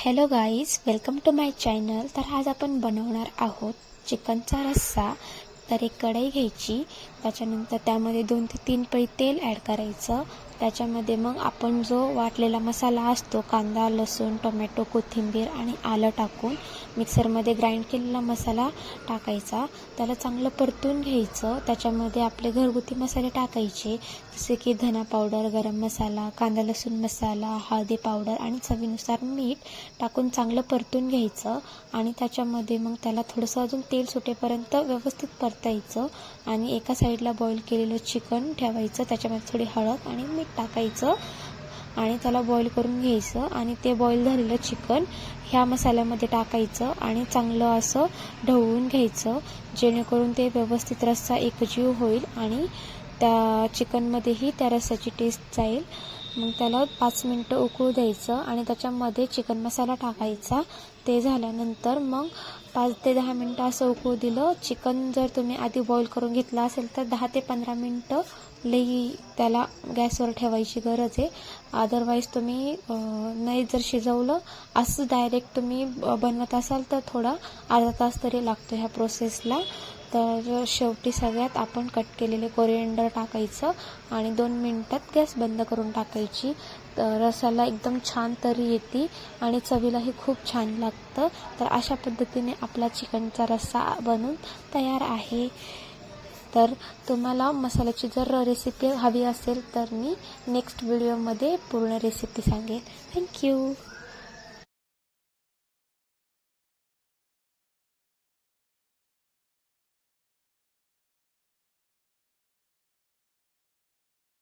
Hello guys, welcome to my channel. तर आज आपण बनवणार आहोत चिकनचा रस्सा। तर एक कढई घ्यायची, त्याच्यानंतर त्यामध्ये 2 ते 3 पळी तेल ॲड करायचं। त्याच्यामध्ये मग आपण जो वाटलेला मसाला असतो, कांदा, लसूण, टोमॅटो, कोथिंबीर आणि आलं टाकून मिक्सरमध्ये ग्राइंड केलेला मसाला टाकायचा। त्याला चांगलं परतून घ्यायचं। त्याच्यामध्ये आपले घरगुती मसाले टाकायचे, जसे की धना पावडर, गरम मसाला, कांदा लसूण मसाला, हळदी पावडर आणि चवीनुसार मीठ टाकून चांगलं परतून घ्यायचं। आणि त्याच्यामध्ये मग त्याला थोडंसं अजून तेल सुटेपर्यंत व्यवस्थित परतायचं। आणि एका साईडला बॉईल केलेलं चिकन ठेवायचं, त्याच्यामध्ये थोडी हळद आणि मीठ टाकायचं आणि त्याला बॉईल करून घ्यायचं। आणि ते बॉईल झालेलं चिकन ह्या मसाल्यामध्ये टाकायचं आणि चांगलं असं ढवळून घ्यायचं, जेणेकरून ते व्यवस्थित रस्सा एकजीव होईल आणि त्या चिकनमध्येही त्या रस्स्याची टेस्ट जाईल। मग त्याला 5 मिनटं उकळू द्यायचं आणि त्याच्यामध्ये चिकन मसाला टाकायचा। ते झाल्यानंतर मग 5 ते 10 मिनटं असं उकळू दिलं। चिकन जर तुम्ही आधी बॉईल करून घेतलं असेल तर 10 ते 15 मिनटं लई त्याला गॅसवर ठेवायची गरज आहे। अदरवाईज तुम्ही नाही जर शिजवलं असं डायरेक्ट तुम्ही बनवत असाल तर थोडा अर्धा तास तरी लागतो ह्या प्रोसेसला। तर शेवटी सगळ्यात आपण कट केलेले कोरिएंडर टाकायचं आणि 2 मिनटात गॅस बंद करून टाकायची। तर रस्स्याला एकदम छान तरी येते आणि चवीलाही खूप छान लागतं। तर अशा पद्धतीने आपला चिकनचा रस्सा बनून तयार आहे। तर तुम्हाला मसाल्याची जर रेसिपी हवी असेल तर मी नेक्स्ट व्हिडिओमध्ये पूर्ण रेसिपी सांगेन। थँक्यू।